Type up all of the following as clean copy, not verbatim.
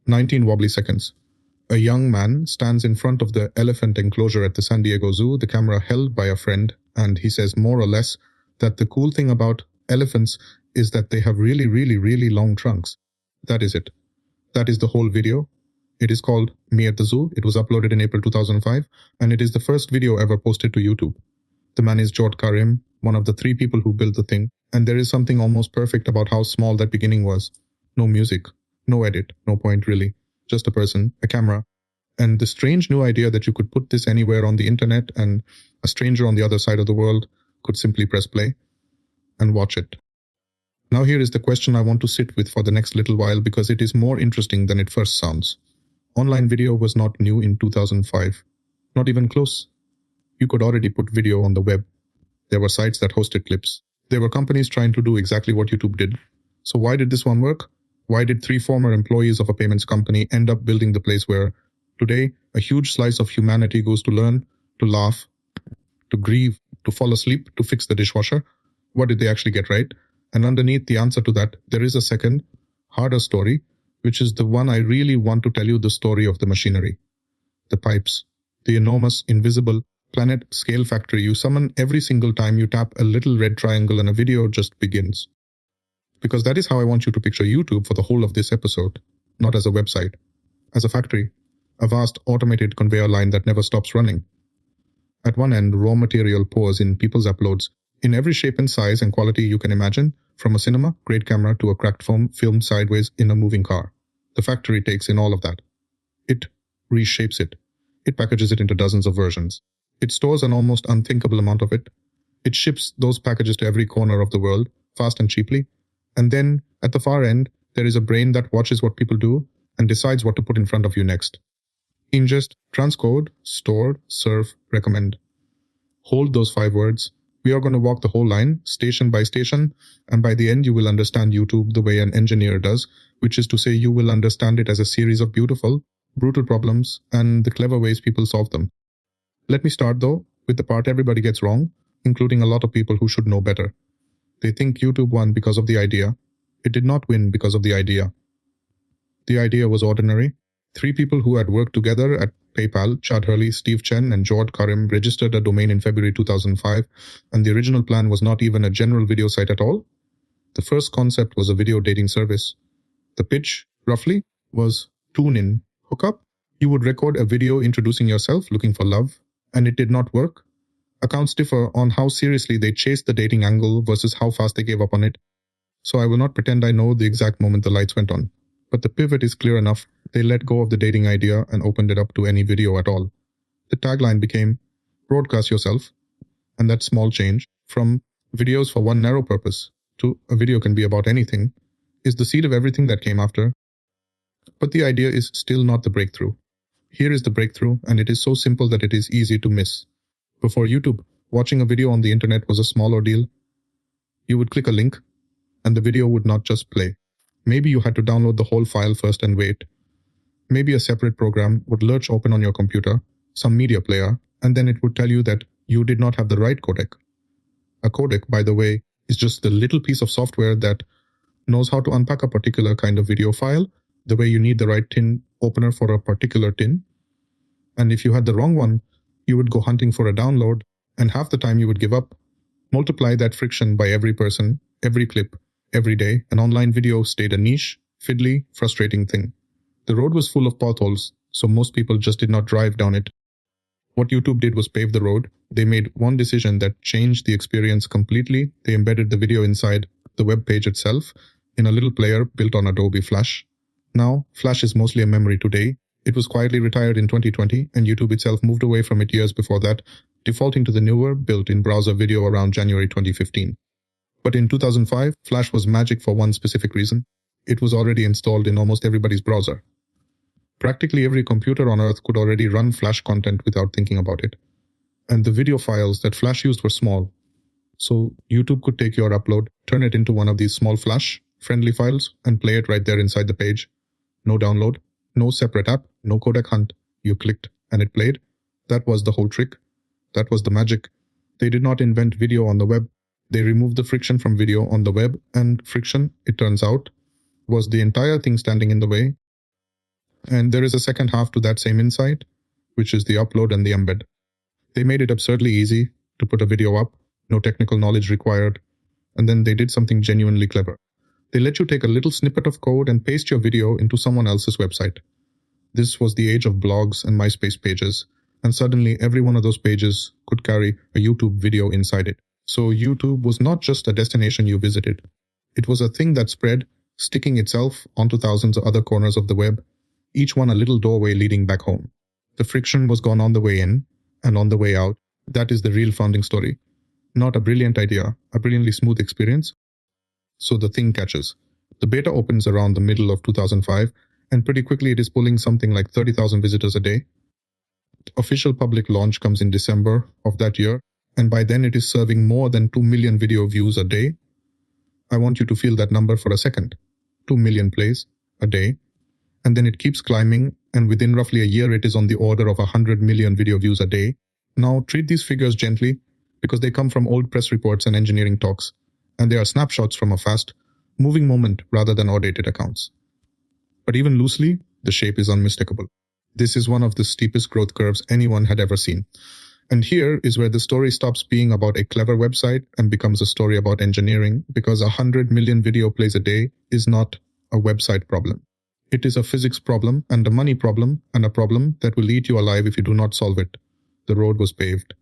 19 wobbly seconds. A young man stands in front of the elephant enclosure at the San Diego Zoo, the camera held by a friend, and he says more or less that the cool thing about elephants is that they have really, really, really long trunks. That is it. That is the whole video. It is called Me at the Zoo. It was uploaded in April 2005, and it is the first video ever posted to YouTube. The man is Jod Karim, one of the 3 people who built the thing, and there is something almost perfect about how small that beginning was. No music, no edit, no point really. Just a person, a camera, and the strange new idea that you could put this anywhere on the internet and a stranger on the other side of the world could simply press play and watch it. Now here is the question I want to sit with for the next little while because it is more interesting than it first sounds. Online video was not new in 2005. Not even close. You could already put video on the web. There were sites that hosted clips. There were companies trying to do exactly what YouTube did. So why did this one work? Why did 3 former employees of a payments company end up building the place where today a huge slice of humanity goes to learn, to laugh, to grieve, to fall asleep, to fix the dishwasher? What did they actually get right? And underneath the answer to that, there is a second, harder story, which is the one I really want to tell you, the story of the machinery. The pipes. The enormous, invisible, planet-scale factory you summon every single time you tap a little red triangle and a video just begins. Because that is how I want you to picture YouTube for the whole of this episode. Not as a website. As a factory. A vast automated conveyor line that never stops running. At one end, raw material pours in people's uploads, in every shape and size and quality you can imagine, from a cinema, great camera, to a cracked phone filmed sideways in a moving car. The factory takes in all of that. It reshapes it. It packages it into dozens of versions. It stores an almost unthinkable amount of it. It ships those packages to every corner of the world, fast and cheaply. And then, at the far end, there is a brain that watches what people do and decides what to put in front of you next. Ingest, transcode, store, serve, recommend. Hold those 5 words. We are going to walk the whole line, station by station, and by the end you will understand YouTube the way an engineer does, which is to say you will understand it as a series of beautiful, brutal problems and the clever ways people solve them. Let me start though with the part everybody gets wrong, including a lot of people who should know better. They think YouTube won because of the idea. It did not win because of the idea. The idea was ordinary. 3 people who had worked together at PayPal, Chad Hurley, Steve Chen, and Jod Karim, registered a domain in February 2005, and the original plan was not even a general video site at all. The first concept was a video dating service. The pitch, roughly, was tune-in, hookup. You would record a video introducing yourself, looking for love, and it did not work. Accounts differ on how seriously they chased the dating angle versus how fast they gave up on it. So I will not pretend I know the exact moment the lights went on. But the pivot is clear enough. They let go of the dating idea and opened it up to any video at all. The tagline became, broadcast yourself. And that small change, from videos for one narrow purpose to a video can be about anything, is the seed of everything that came after. But the idea is still not the breakthrough. Here is the breakthrough, and it is so simple that it is easy to miss. Before YouTube, watching a video on the internet was a small ordeal. You would click a link, and the video would not just play. Maybe you had to download the whole file first and wait. Maybe a separate program would lurch open on your computer, some media player, and then it would tell you that you did not have the right codec. A codec, by the way, is just the little piece of software that knows how to unpack a particular kind of video file, the way you need the right tin opener for a particular tin. And if you had the wrong one, you would go hunting for a download, and half the time you would give up. Multiply that friction by every person, every clip, every day, an online video stayed a niche, fiddly, frustrating thing. The road was full of potholes, so most people just did not drive down it. What YouTube did was pave the road. They made one decision that changed the experience completely. They embedded the video inside the web page itself in a little player built on Adobe Flash. Now, Flash is mostly a memory today. It was quietly retired in 2020, and YouTube itself moved away from it years before that, defaulting to the newer, built-in browser video around January 2015. But in 2005, Flash was magic for one specific reason. It was already installed in almost everybody's browser. Practically every computer on Earth could already run Flash content without thinking about it. And the video files that Flash used were small. So YouTube could take your upload, turn it into one of these small Flash-friendly files, and play it right there inside the page. No download, no separate app, no codec hunt. You clicked, and it played. That was the whole trick. That was the magic. They did not invent video on the web. They removed the friction from video on the web, and friction, it turns out, was the entire thing standing in the way. And there is a second half to that same insight, which is the upload and the embed. They made it absurdly easy to put a video up, no technical knowledge required, and then they did something genuinely clever. They let you take a little snippet of code and paste your video into someone else's website. This was the age of blogs and MySpace pages, and suddenly every one of those pages could carry a YouTube video inside it. So YouTube was not just a destination you visited. It was a thing that spread, sticking itself onto thousands of other corners of the web, each one a little doorway leading back home. The friction was gone on the way in and on the way out. That is the real founding story. Not a brilliant idea, a brilliantly smooth experience. So the thing catches. The beta opens around the middle of 2005, and pretty quickly it is pulling something like 30,000 visitors a day. The official public launch comes in December of that year, and by then it is serving more than 2 million video views a day. I want you to feel that number for a second. 2 million plays a day. And then it keeps climbing, and within roughly a year it is on the order of 100 million video views a day. Now treat these figures gently, because they come from old press reports and engineering talks, and they are snapshots from a fast, moving moment rather than outdated accounts. But even loosely, the shape is unmistakable. This is one of the steepest growth curves anyone had ever seen. And here is where the story stops being about a clever website and becomes a story about engineering, because 100 million video plays a day is not a website problem. It is a physics problem and a money problem, and a problem that will eat you alive if you do not solve it. The road was paved.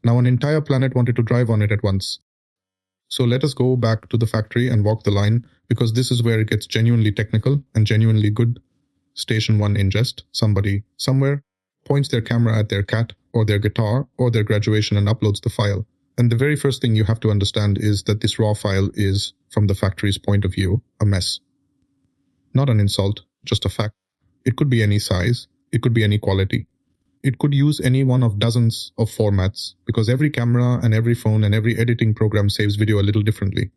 Now an entire planet wanted to drive on it at once. So let us go back to the factory and walk the line, because this is where it gets genuinely technical and genuinely good. Station 1 ingest, somebody, somewhere, points their camera at their cat or their guitar or their graduation and uploads the file. And the very first thing you have to understand is that this raw file is, from the factory's point of view, a mess. Not an insult, just a fact. It could be any size, it could be any quality. It could use any one of dozens of formats, because every camera and every phone and every editing program saves video a little differently.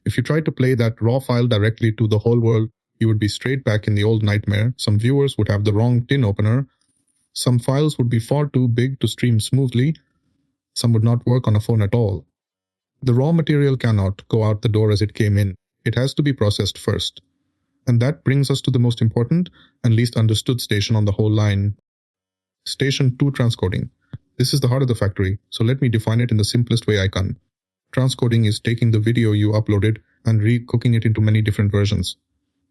If you tried to play that raw file directly to the whole world, you would be straight back in the old nightmare. Some viewers would have the wrong tin opener. Some files would be far too big to stream smoothly. Some would not work on a phone at all. The raw material cannot go out the door as it came in. It has to be processed first. And that brings us to the most important and least understood station on the whole line. Station 2 transcoding. This is the heart of the factory, so let me define it in the simplest way I can. Transcoding is taking the video you uploaded and re-cooking it into many different versions.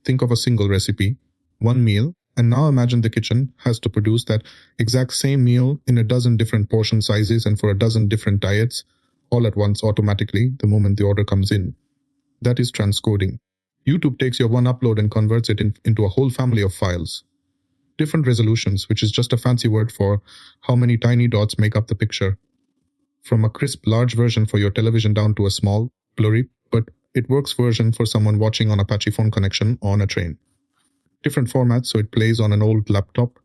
Think of a single recipe, one meal, and now imagine the kitchen has to produce that exact same meal in a dozen different portion sizes and for a dozen different diets, all at once automatically the moment the order comes in. That is transcoding. YouTube takes your one upload and converts it into a whole family of files. Different resolutions, which is just a fancy word for how many tiny dots make up the picture. From a crisp large version for your television down to a small, blurry, but it works version for someone watching on Apache phone connection on a train. Different formats, so it plays on an old laptop,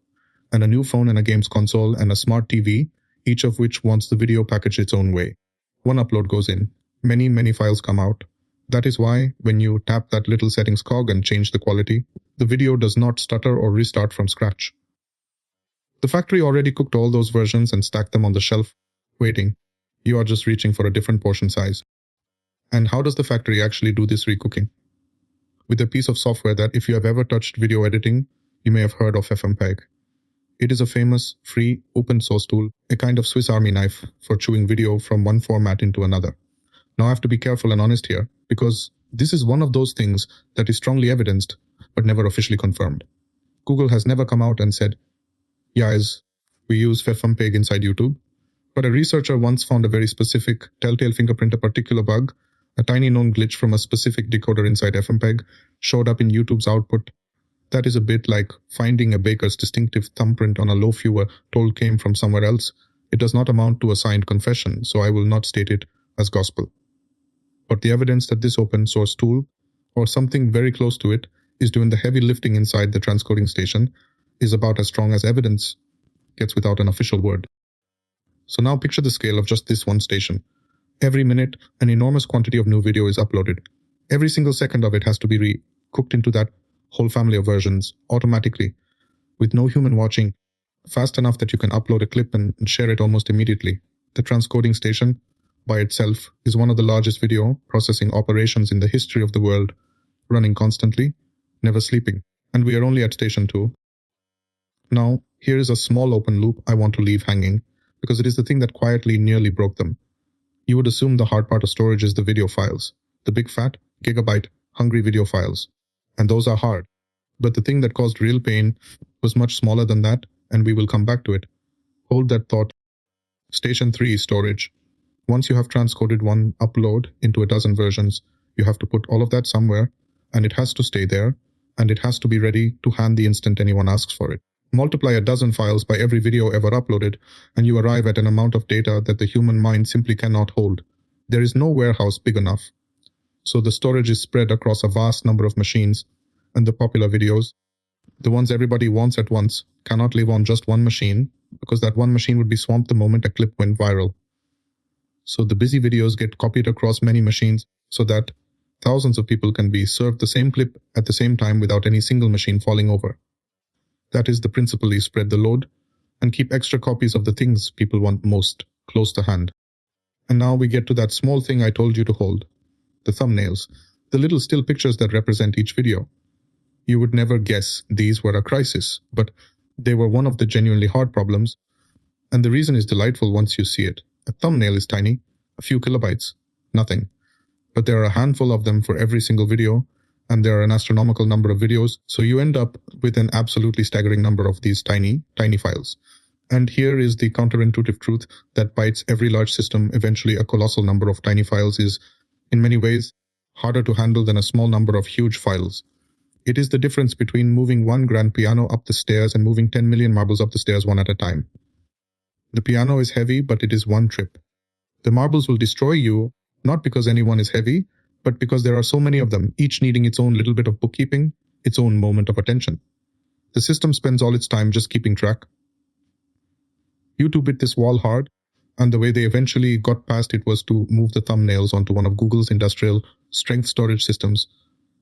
and a new phone and a games console and a smart TV, each of which wants the video packaged its own way. One upload goes in, many files come out. That is why, when you tap that little settings cog and change the quality, the video does not stutter or restart from scratch. The factory already cooked all those versions and stacked them on the shelf, waiting. You are just reaching for a different portion size. And how does the factory actually do this recooking? With a piece of software that, if you have ever touched video editing, you may have heard of FFmpeg. It is a famous, free, open source tool, a kind of Swiss Army knife for chewing video from one format into another. Now I have to be careful and honest here, because this is one of those things that is strongly evidenced, but never officially confirmed. Google has never come out and said, yeah, we use FFmpeg inside YouTube. But a researcher once found a very specific telltale fingerprint, a particular bug, a tiny known glitch from a specific decoder inside FFmpeg, showed up in YouTube's output. That is a bit like finding a baker's distinctive thumbprint on a loaf you were told came from somewhere else. It does not amount to a signed confession, so I will not state it as gospel. But the evidence that this open source tool, or something very close to it, is doing the heavy lifting inside the transcoding station is about as strong as evidence gets without an official word. So now picture the scale of just this one station. Every minute, an enormous quantity of new video is uploaded. Every single second of it has to be re-cooked into that whole family of versions automatically, with no human watching, fast enough that you can upload a clip and share it almost immediately. The transcoding station, by itself, is one of the largest video processing operations in the history of the world, running constantly, never sleeping. And we are only at station 2. Now, here is a small open loop I want to leave hanging, because it is the thing that quietly nearly broke them. You would assume the hard part of storage is the video files, the big fat, gigabyte, hungry video files. And those are hard. But the thing that caused real pain was much smaller than that, and we will come back to it. Hold that thought. Station 3 is storage. Once you have transcoded one upload into a dozen versions, you have to put all of that somewhere, and it has to stay there, and it has to be ready to hand the instant anyone asks for it. Multiply a dozen files by every video ever uploaded, and you arrive at an amount of data that the human mind simply cannot hold. There is no warehouse big enough. So the storage is spread across a vast number of machines, and the popular videos, the ones everybody wants at once, cannot live on just one machine, because that one machine would be swamped the moment a clip went viral. So the busy videos get copied across many machines so that thousands of people can be served the same clip at the same time without any single machine falling over. That is the principle: you spread the load and keep extra copies of the things people want most close to hand. And now we get to that small thing I told you to hold. The thumbnails, the little still pictures that represent each video. You would never guess these were a crisis, but they were one of the genuinely hard problems, and the reason is delightful once you see it. A thumbnail is tiny, a few kilobytes, nothing. But there are a handful of them for every single video, and there are an astronomical number of videos, so you end up with an absolutely staggering number of these tiny files. And here is the counterintuitive truth that bites every large system. Eventually, a colossal number of tiny files is, in many ways, harder to handle than a small number of huge files. It is the difference between moving one grand piano up the stairs and moving 10 million marbles up the stairs one at a time. The piano is heavy, but it is one trip. The marbles will destroy you, not because anyone is heavy, but because there are so many of them, each needing its own little bit of bookkeeping, its own moment of attention. The system spends all its time just keeping track. YouTube hit this wall hard, and the way they eventually got past it was to move the thumbnails onto one of Google's industrial strength storage systems,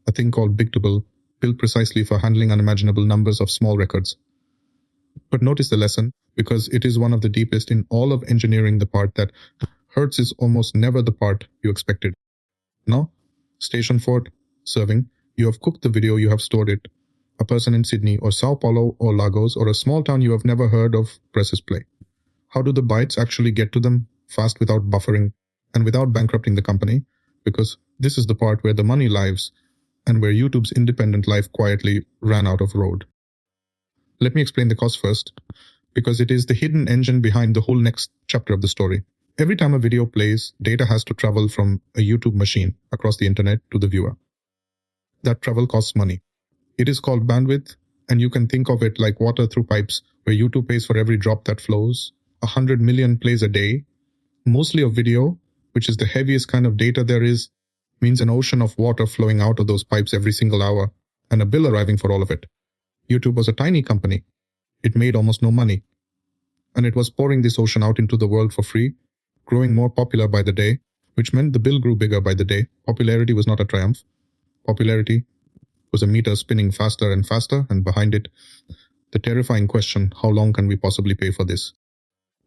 a thing called Bigtable, built precisely for handling unimaginable numbers of small records. But notice the lesson, because it is one of the deepest in all of engineering. The part that hurts is almost never the part you expected. Now, Station 4, serving. You have cooked the video, you have stored it. A person in Sydney or Sao Paulo or Lagos or a small town you have never heard of presses play. How do the bytes actually get to them fast without buffering and without bankrupting the company? Because this is the part where the money lives and where YouTube's independent life quietly ran out of road. Let me explain the cost first, because it is the hidden engine behind the whole next chapter of the story. Every time a video plays, data has to travel from a YouTube machine across the internet to the viewer. That travel costs money. It is called bandwidth, and you can think of it like water through pipes, where YouTube pays for every drop that flows. 100 million plays a day, mostly of video, which is the heaviest kind of data there is, means an ocean of water flowing out of those pipes every single hour, and a bill arriving for all of it. YouTube was a tiny company. It made almost no money. And it was pouring this ocean out into the world for free, growing more popular by the day, which meant the bill grew bigger by the day. Popularity was not a triumph. Popularity was a meter spinning faster and faster, and behind it, the terrifying question, how long can we possibly pay for this?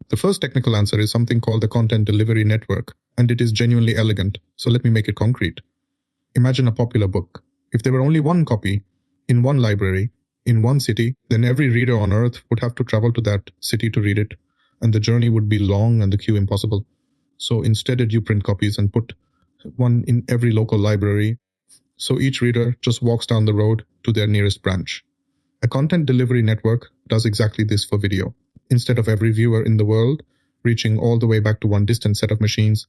The first technical answer is something called the content delivery network, and it is genuinely elegant, so let me make it concrete. Imagine a popular book. If there were only one copy, in one library, in one city, then every reader on earth would have to travel to that city to read it, and the journey would be long and the queue impossible. So instead you print copies and put one in every local library, so each reader just walks down the road to their nearest branch. A content delivery network does exactly this for video. Instead of every viewer in the world reaching all the way back to one distant set of machines,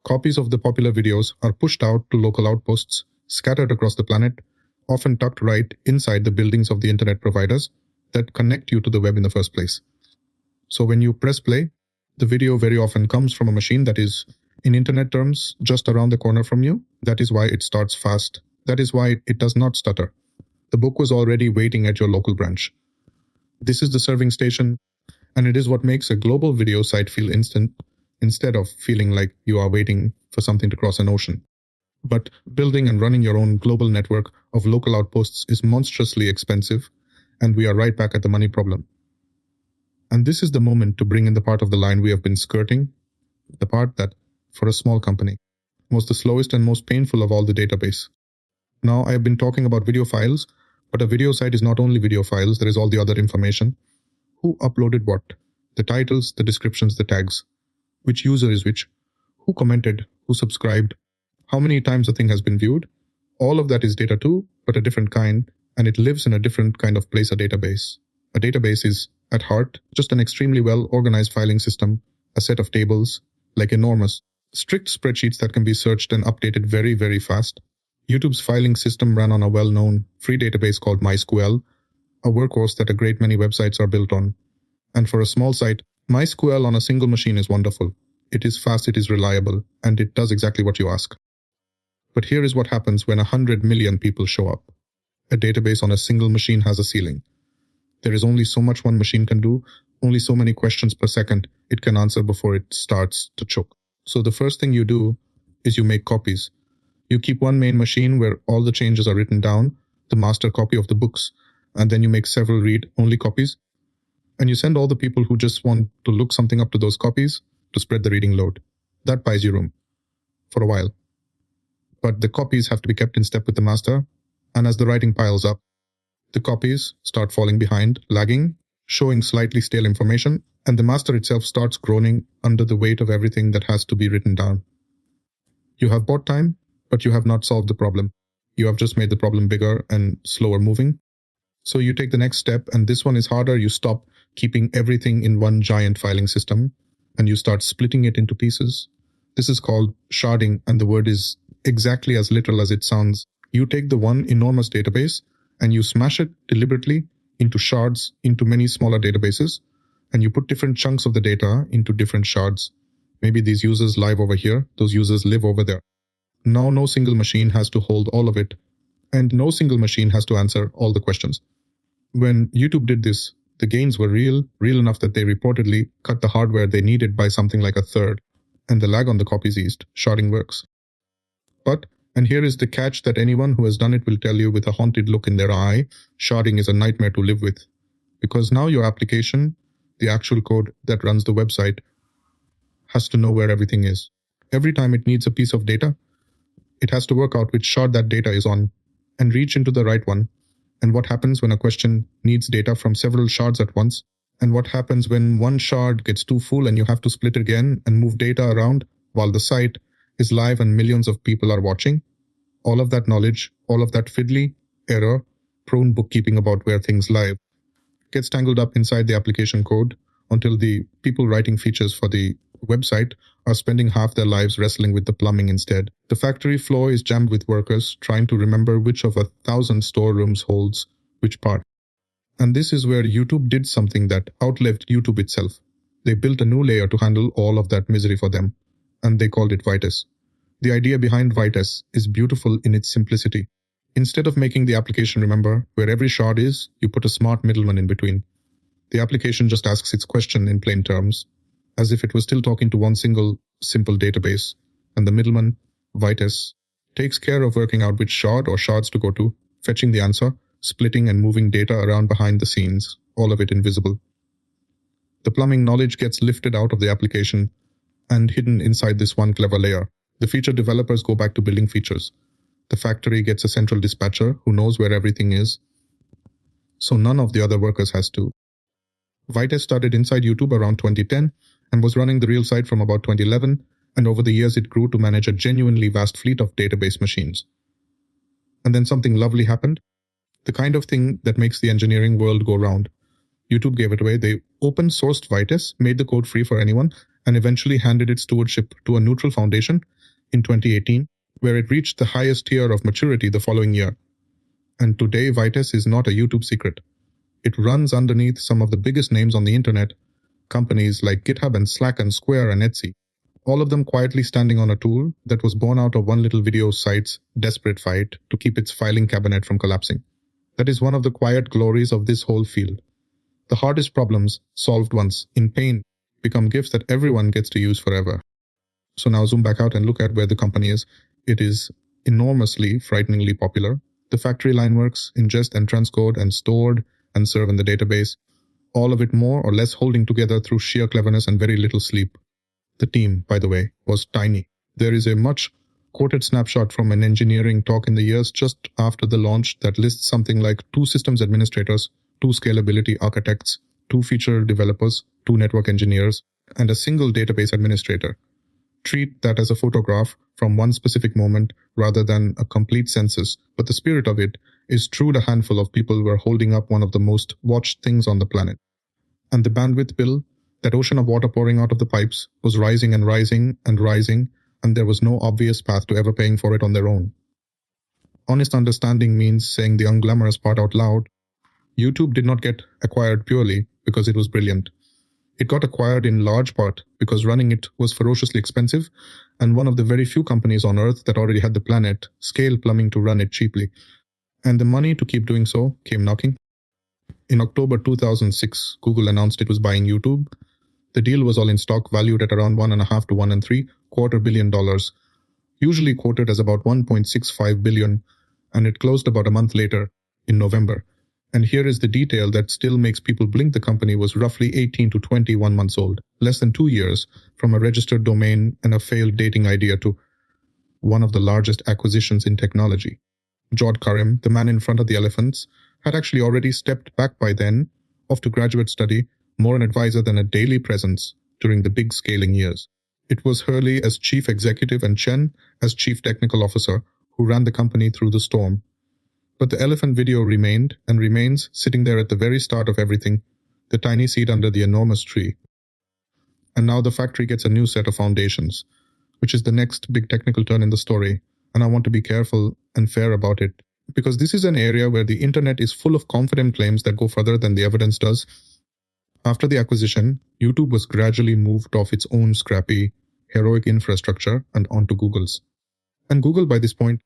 copies of the popular videos are pushed out to local outposts, scattered across the planet, often tucked right inside the buildings of the internet providers that connect you to the web in the first place. So when you press play, the video very often comes from a machine that is, in internet terms, just around the corner from you. That is why it starts fast. That is why it does not stutter. The book was already waiting at your local branch. This is the serving station, and it is what makes a global video site feel instant, instead of feeling like you are waiting for something to cross an ocean. But building and running your own global network of local outposts is monstrously expensive, and we are right back at the money problem. And this is the moment to bring in the part of the line we have been skirting, the part that, for a small company, was the slowest and most painful of all the database. Now I have been talking about video files, But a video site is not only video files, there is all the other information. Who uploaded what? The titles, the descriptions, the tags. Which user is which? Who commented? Who subscribed? How many times a thing has been viewed? All of that is data too, but a different kind, and it lives in a different kind of place, a database. A database is, at heart, just an extremely well-organized filing system, a set of tables, like enormous, strict spreadsheets that can be searched and updated very, very fast. YouTube's filing system ran on a well-known free database called MySQL, a workhorse that a great many websites are built on. And for a small site, MySQL on a single machine is wonderful. It is fast, it is reliable, and it does exactly what you ask. But here is what happens when 100 million people show up. A database on a single machine has a ceiling. There is only so much one machine can do, only so many questions per second it can answer before it starts to choke. So the first thing you do is you make copies. You keep one main machine where all the changes are written down, the master copy of the books, and then you make several read-only copies. And you send all the people who just want to look something up to those copies to spread the reading load. That buys you room. For a while. But the copies have to be kept in step with the master, and as the writing piles up, the copies start falling behind, lagging, showing slightly stale information, and the master itself starts groaning under the weight of everything that has to be written down. You have bought time, but you have not solved the problem. You have just made the problem bigger and slower moving. So you take the next step, and this one is harder. You stop keeping everything in one giant filing system, and you start splitting it into pieces. This is called sharding, and the word is exactly as literal as it sounds. You take the one enormous database, and you smash it deliberately into shards, into many smaller databases, and you put different chunks of the data into different shards. Maybe these users live over here, those users live over there. Now no single machine has to hold all of it, and no single machine has to answer all the questions. When YouTube did this, the gains were real enough that they reportedly cut the hardware they needed by something like a third, and the lag on the copies eased. Sharding works. But, and here is the catch that anyone who has done it will tell you with a haunted look in their eye, sharding is a nightmare to live with. Because now your application, the actual code that runs the website, has to know where everything is. Every time it needs a piece of data, it has to work out which shard that data is on, and reach into the right one. And what happens when a question needs data from several shards at once? And what happens when one shard gets too full and you have to split it again and move data around while the site is live and millions of people are watching? All of that knowledge, all of that fiddly, error-prone bookkeeping about where things live gets tangled up inside the application code until the people writing features for the website are spending half their lives wrestling with the plumbing instead. The factory floor is jammed with workers trying to remember which of 1,000 storerooms holds which part. And this is where YouTube did something that outlived YouTube itself. They built a new layer to handle all of that misery for them, and they called it Vitess. The idea behind Vitess is beautiful in its simplicity. Instead of making the application remember where every shard is, you put a smart middleman in between. The application just asks its question in plain terms, as if it was still talking to one single, simple database, and the middleman, Vitess, takes care of working out which shard or shards to go to, fetching the answer, splitting and moving data around behind the scenes, all of it invisible. The plumbing knowledge gets lifted out of the application and hidden inside this one clever layer. The feature developers go back to building features. The factory gets a central dispatcher who knows where everything is, so none of the other workers has to. Vitess started inside YouTube around 2010 and was running the real site from about 2011, and over the years it grew to manage a genuinely vast fleet of database machines. And then something lovely happened. The kind of thing that makes the engineering world go round. YouTube gave it away. They open-sourced Vitess, made the code free for anyone, and eventually handed its stewardship to a neutral foundation in 2018, where it reached the highest tier of maturity the following year. And today Vitess is not a YouTube secret. It runs underneath some of the biggest names on the internet, companies like GitHub and Slack and Square and Etsy, all of them quietly standing on a tool that was born out of one little video site's desperate fight to keep its filing cabinet from collapsing. That is one of the quiet glories of this whole field. The hardest problems, solved once, in pain, become gifts that everyone gets to use forever. So now zoom back out and look at where the company is. It is enormously, frighteningly popular. The factory line works, ingest and transcode and stored and serve in the database, all of it more or less holding together through sheer cleverness and very little sleep. The team, by the way, was tiny. There is a much quoted snapshot from an engineering talk in the years just after the launch that lists something like 2 systems administrators, 2 scalability architects, 2 feature developers, 2 network engineers, and a single database administrator. Treat that as a photograph from one specific moment rather than a complete census, but the spirit of it is true a handful of people were holding up one of the most watched things on the planet. And the bandwidth bill, that ocean of water pouring out of the pipes, was rising and rising and rising, and there was no obvious path to ever paying for it on their own. Honest understanding means saying the unglamorous part out loud. YouTube did not get acquired purely because it was brilliant. It got acquired in large part because running it was ferociously expensive, and one of the very few companies on Earth that already had the planet scale plumbing to run it cheaply. And the money to keep doing so came knocking. In October 2006, Google announced it was buying YouTube. The deal was all in stock, valued at around $1.5 to $1.75 billion, usually quoted as about $1.65 billion, and it closed about a month later, in November. And here is the detail that still makes people blink. The company was roughly 18 to 21 months old, less than 2 years from a registered domain and a failed dating idea to one of the largest acquisitions in technology. Jod Karim, the man in front of the elephants, had actually already stepped back by then, off to graduate study, more an advisor than a daily presence during the big scaling years. It was Hurley as chief executive and Chen as chief technical officer who ran the company through the storm. But the elephant video remained and remains sitting there at the very start of everything, the tiny seed under the enormous tree. And now the factory gets a new set of foundations, which is the next big technical turn in the story, and I want to be careful and fair about it, because this is an area where the internet is full of confident claims that go further than the evidence does. After the acquisition, YouTube was gradually moved off its own scrappy, heroic infrastructure and onto Google's. And Google, by this point,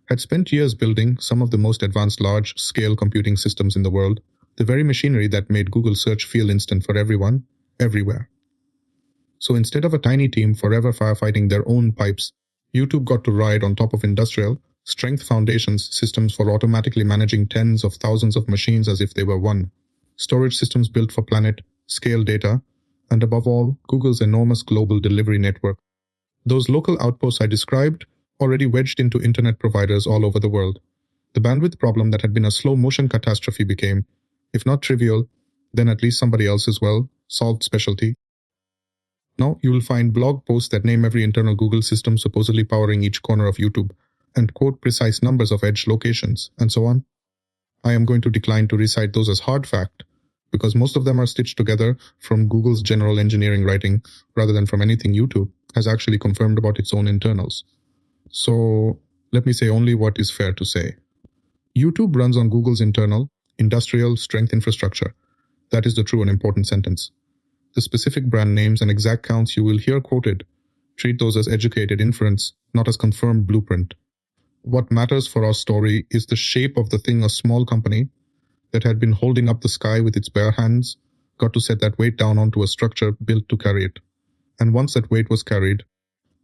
had spent years building some of the most advanced large-scale computing systems in the world, the very machinery that made Google search feel instant for everyone, everywhere. So instead of a tiny team forever firefighting their own pipes, YouTube got to ride on top of industrial, strength foundations systems for automatically managing tens of thousands of machines as if they were one, storage systems built for planet-scale data, and above all, Google's enormous global delivery network. Those local outposts I described already wedged into internet providers all over the world. The bandwidth problem that had been a slow-motion catastrophe became, if not trivial, then at least somebody else's solved specialty. Now you will find blog posts that name every internal Google system supposedly powering each corner of YouTube, and quote precise numbers of edge locations, and so on. I am going to decline to recite those as hard fact, because most of them are stitched together from Google's general engineering writing, rather than from anything YouTube has actually confirmed about its own internals. So let me say only what is fair to say. YouTube runs on Google's internal, industrial strength infrastructure. That is the true and important sentence. The specific brand names and exact counts you will hear quoted, treat those as educated inference, not as confirmed blueprint. What matters for our story is the shape of the thing a small company that had been holding up the sky with its bare hands got to set that weight down onto a structure built to carry it. And once that weight was carried,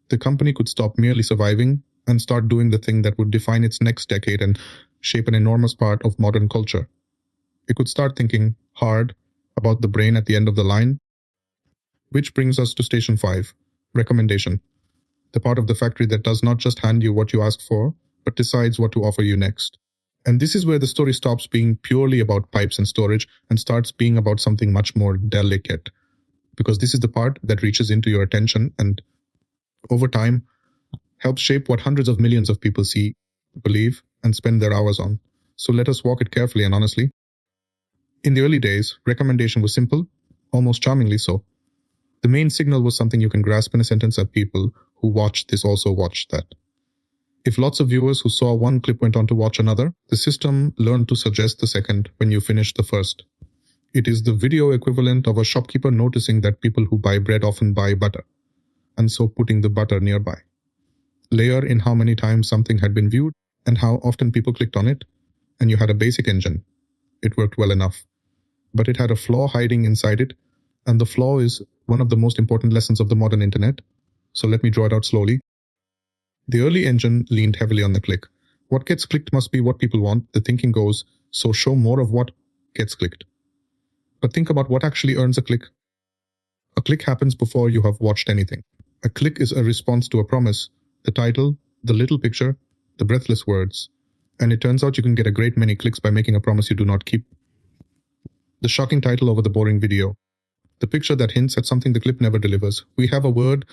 the company could stop merely surviving and start doing the thing that would define its next decade and shape an enormous part of modern culture. It could start thinking hard about the brain at the end of the line, which brings us to Station 5, recommendation, the part of the factory that does not just hand you what you ask for, but decides what to offer you next. And this is where the story stops being purely about pipes and storage and starts being about something much more delicate, because this is the part that reaches into your attention and, over time, helps shape what hundreds of millions of people see, believe, and spend their hours on. So let us walk it carefully and honestly. In the early days, recommendation was simple, almost charmingly so. The main signal was something you can grasp in a sentence that people who watched this also watched that. If lots of viewers who saw one clip went on to watch another, the system learned to suggest the second when you finished the first. It is the video equivalent of a shopkeeper noticing that people who buy bread often buy butter, and so putting the butter nearby. Layer in how many times something had been viewed and how often people clicked on it, and you had a basic engine. It worked well enough. But it had a flaw hiding inside it, and the flaw is one of the most important lessons of the modern internet. So let me draw it out slowly. The early engine leaned heavily on the click. What gets clicked must be what people want, the thinking goes, so show more of what gets clicked. But think about what actually earns a click. A click happens before you have watched anything. A click is a response to a promise, the title, the little picture, the breathless words. And it turns out you can get a great many clicks by making a promise you do not keep. The shocking title over the boring video. The picture that hints at something the clip never delivers. We have a word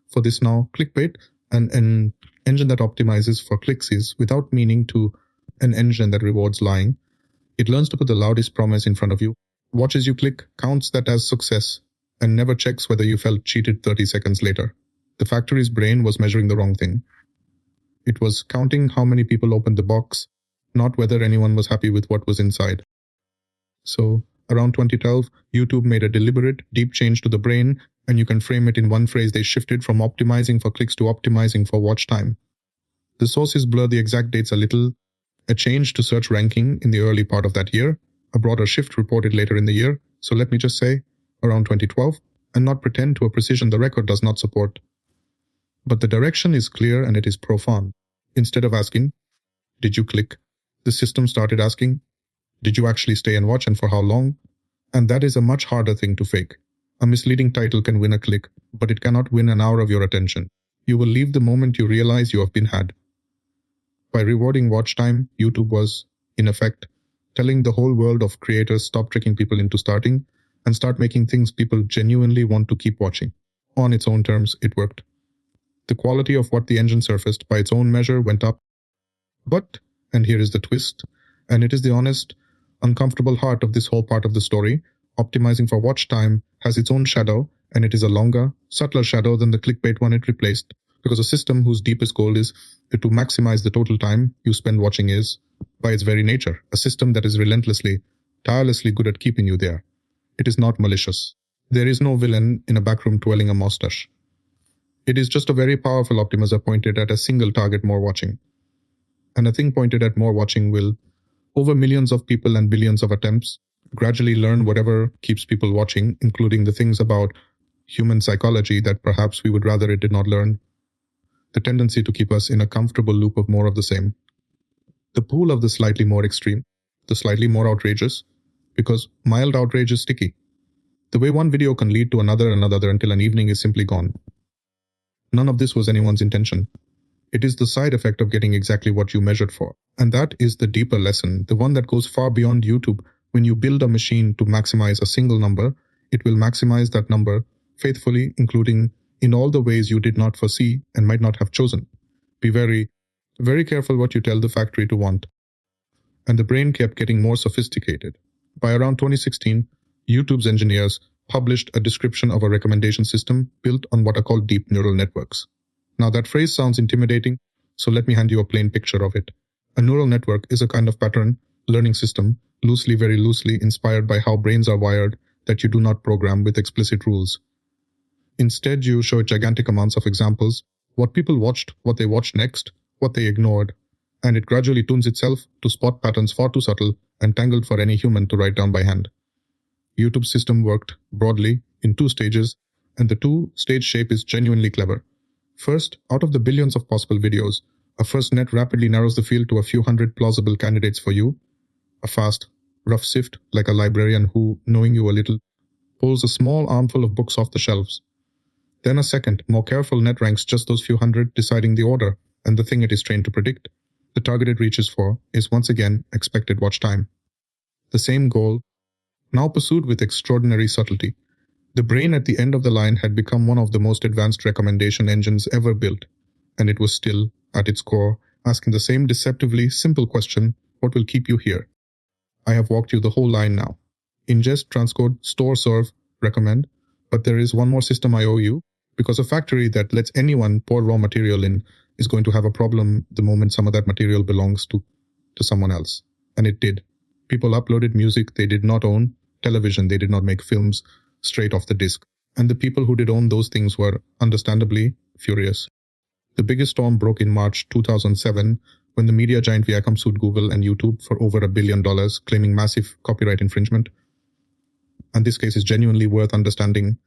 for this now, clickbait, and an engine that optimizes for clicks is, without meaning to, an engine that rewards lying. It learns to put the loudest promise in front of you, watches you click, counts that as success, and never checks whether you felt cheated 30 seconds later. The factory's brain was measuring the wrong thing. It was counting how many people opened the box, not whether anyone was happy with what was inside. So, around 2012, YouTube made a deliberate, deep change to the brain, and you can frame it in one phrase: they shifted from optimizing for clicks to optimizing for watch time. The sources blur the exact dates a little. A change to search ranking in the early part of that year, a broader shift reported later in the year, so let me just say, around 2012, and not pretend to a precision the record does not support. But the direction is clear and it is profound. Instead of asking, did you click? The system started asking, did you actually stay and watch, and for how long? And that is a much harder thing to fake. A misleading title can win a click, but it cannot win an hour of your attention. You will leave the moment you realize you have been had. By rewarding watch time, YouTube was, in effect, telling the whole world of creators stop tricking people into starting and start making things people genuinely want to keep watching. On its own terms, it worked. The quality of what the engine surfaced by its own measure went up. But, and here is the twist, and it is the honest, uncomfortable heart of this whole part of the story, optimizing for watch time has its own shadow, and it is a longer, subtler shadow than the clickbait one it replaced, because a system whose deepest goal is to maximize the total time you spend watching is, by its very nature, a system that is relentlessly, tirelessly good at keeping you there. It is not malicious. There is no villain in a backroom twirling a mustache. It is just a very powerful optimizer pointed at a single target: more watching. And a thing pointed at more watching will, over millions of people and billions of attempts, gradually learn whatever keeps people watching, including the things about human psychology that perhaps we would rather it did not learn. The tendency to keep us in a comfortable loop of more of the same. The pool of the slightly more extreme, the slightly more outrageous, because mild outrage is sticky. The way one video can lead to another until an evening is simply gone. None of this was anyone's intention. It is the side effect of getting exactly what you measured for. And that is the deeper lesson, the one that goes far beyond YouTube. When you build a machine to maximize a single number, it will maximize that number faithfully, including in all the ways you did not foresee and might not have chosen. Be very, very careful what you tell the factory to want. And the brain kept getting more sophisticated. By around 2016, YouTube's engineers published a description of a recommendation system built on what are called deep neural networks. Now that phrase sounds intimidating, so let me hand you a plain picture of it. A neural network is a kind of pattern learning system, loosely, very loosely inspired by how brains are wired, that you do not program with explicit rules. Instead, you show gigantic amounts of examples, what people watched, what they watched next, what they ignored, and it gradually tunes itself to spot patterns far too subtle and tangled for any human to write down by hand. YouTube's system worked, broadly, in 2 stages, and the 2-stage shape is genuinely clever. First, out of the billions of possible videos, a first net rapidly narrows the field to a few hundred plausible candidates for you. A fast, rough sift, like a librarian who, knowing you a little, pulls a small armful of books off the shelves. Then a second, more careful net ranks just those few hundred, deciding the order, and the thing it is trained to predict. The target it reaches for is once again expected watch time. The same goal, now pursued with extraordinary subtlety. The brain at the end of the line had become one of the most advanced recommendation engines ever built, and it was still, at its core, asking the same deceptively simple question: what will keep you here? I have walked you the whole line now. Ingest, transcode, store, serve, recommend, but there is one more system I owe you, because a factory that lets anyone pour raw material in is going to have a problem the moment some of that material belongs to someone else. And it did. People uploaded music they did not own, television they did not make films, straight off the disk. And the people who did own those things were, understandably, furious. The biggest storm broke in March 2007 when the media giant Viacom sued Google and YouTube for over $1 billion, claiming massive copyright infringement. And this case is genuinely worth understanding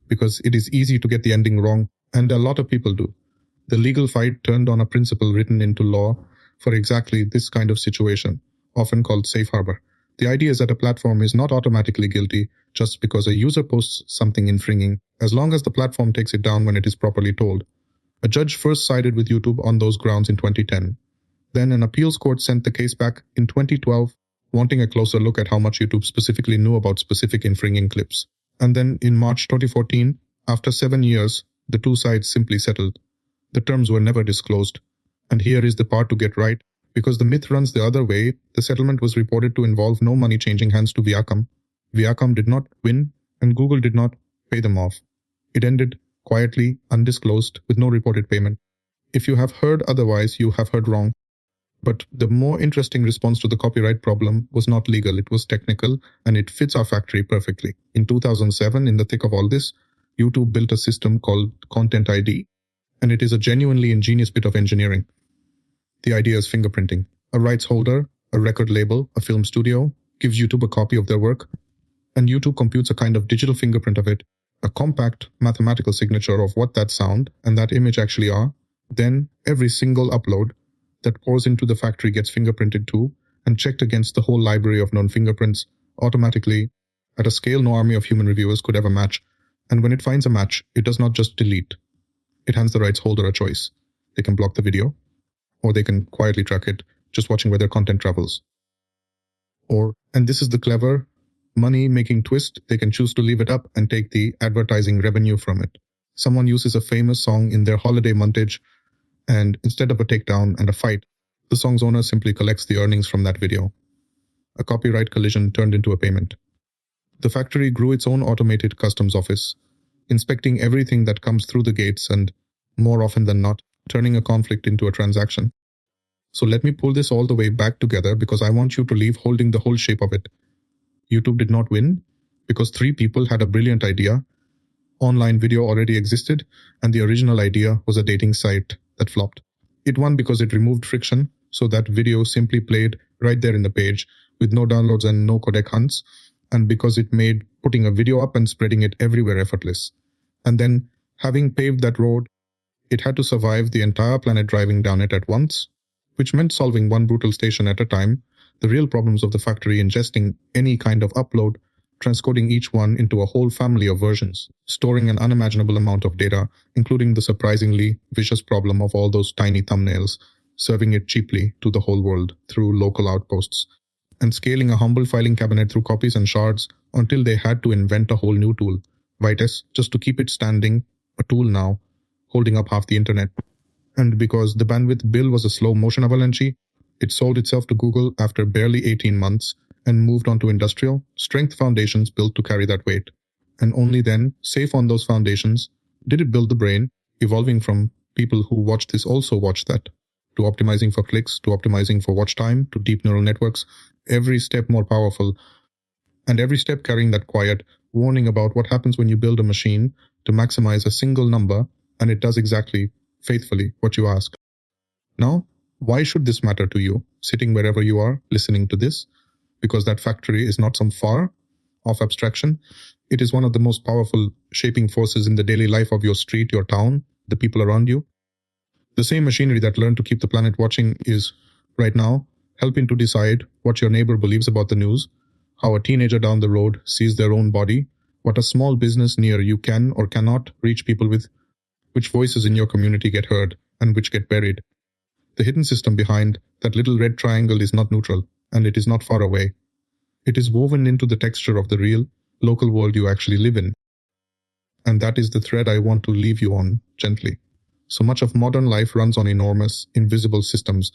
because it is easy to get the ending wrong, and a lot of people do. The legal fight turned on a principle written into law for exactly this kind of situation, often called safe harbor. The idea is that a platform is not automatically guilty just because a user posts something infringing, as long as the platform takes it down when it is properly told. A judge first sided with YouTube on those grounds in 2010. Then an appeals court sent the case back in 2012, wanting a closer look at how much YouTube specifically knew about specific infringing clips. And then in March 2014, after 7 years, the two sides simply settled. The terms were never disclosed. And here is the part to get right, because the myth runs the other way. The settlement was reported to involve no money changing hands to Viacom. Viacom did not win, and Google did not pay them off. It ended quietly, undisclosed, with no reported payment. If you have heard otherwise, you have heard wrong. But the more interesting response to the copyright problem was not legal, it was technical, and it fits our factory perfectly. In 2007, in the thick of all this, YouTube built a system called Content ID, and it is a genuinely ingenious bit of engineering. The idea is fingerprinting. A rights holder, a record label, a film studio gives YouTube a copy of their work, and YouTube computes a kind of digital fingerprint of it, a compact mathematical signature of what that sound and that image actually are. Then every single upload that pours into the factory gets fingerprinted too and checked against the whole library of known fingerprints automatically at a scale no army of human reviewers could ever match. And when it finds a match, it does not just delete. It hands the rights holder a choice. They can block the video, or they can quietly track it, just watching where their content travels. Or, and this is the clever, money-making twist, they can choose to leave it up and take the advertising revenue from it. Someone uses a famous song in their holiday montage, and instead of a takedown and a fight, the song's owner simply collects the earnings from that video. A copyright collision turned into a payment. The factory grew its own automated customs office, inspecting everything that comes through the gates and, more often than not, turning a conflict into a transaction. So let me pull this all the way back together because I want you to leave holding the whole shape of it. YouTube did not win because 3 people had a brilliant idea. Online video already existed, and the original idea was a dating site that flopped. It won because it removed friction, so that video simply played right there in the page with no downloads and no codec hunts, and because it made putting a video up and spreading it everywhere effortless. And then, having paved that road, it had to survive the entire planet driving down it at once, which meant solving one brutal station at a time, the real problems of the factory ingesting any kind of upload, transcoding each one into a whole family of versions, storing an unimaginable amount of data, including the surprisingly vicious problem of all those tiny thumbnails, serving it cheaply to the whole world through local outposts, and scaling a humble filing cabinet through copies and shards until they had to invent a whole new tool, Vitess, just to keep it standing, a tool now, holding up half the internet. And because the bandwidth bill was a slow motion avalanche, it sold itself to Google after barely 18 months, and moved on to industrial strength foundations built to carry that weight. And only then, safe on those foundations, did it build the brain, evolving from people who watch this also watch that, to optimizing for clicks, to optimizing for watch time, to deep neural networks, every step more powerful, and every step carrying that quiet warning about what happens when you build a machine to maximize a single number, and it does exactly, faithfully, what you ask. Now, why should this matter to you, sitting wherever you are, listening to this? Because that factory is not some far-off abstraction. It is one of the most powerful shaping forces in the daily life of your street, your town, the people around you. The same machinery that learned to keep the planet watching is, right now, helping to decide what your neighbor believes about the news, how a teenager down the road sees their own body, what a small business near you can or cannot reach people with, which voices in your community get heard and which get buried. The hidden system behind that little red triangle is not neutral, and it is not far away. It is woven into the texture of the real, local world you actually live in. And that is the thread I want to leave you on, gently. So much of modern life runs on enormous, invisible systems,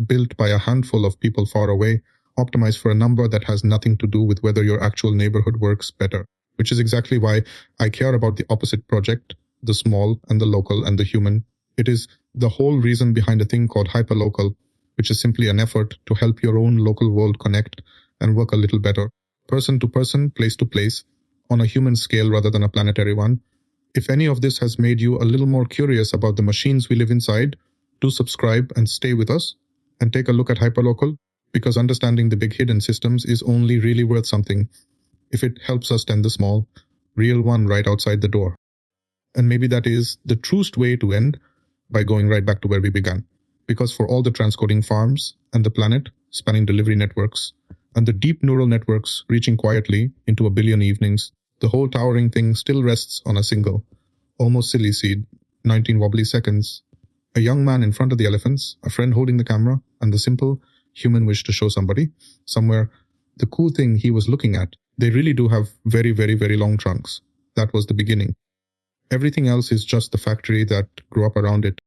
built by a handful of people far away, optimized for a number that has nothing to do with whether your actual neighborhood works better. Which is exactly why I care about the opposite project, the small and the local and the human. It is the whole reason behind a thing called hyperlocal, which is simply an effort to help your own local world connect and work a little better, person to person, place to place, on a human scale rather than a planetary one. If any of this has made you a little more curious about the machines we live inside, do subscribe and stay with us, and take a look at hyperlocal, because understanding the big hidden systems is only really worth something if it helps us tend the small, real one right outside the door. And maybe that is the truest way to end, by going right back to where we began. Because for all the transcoding farms and the planet spanning delivery networks and the deep neural networks reaching quietly into a billion evenings, the whole towering thing still rests on a single, almost silly seed, 19 wobbly seconds, a young man in front of the elephants, a friend holding the camera, and the simple human wish to show somebody somewhere the cool thing he was looking at. They really do have very, very, very long trunks. That was the beginning. Everything else is just the factory that grew up around it.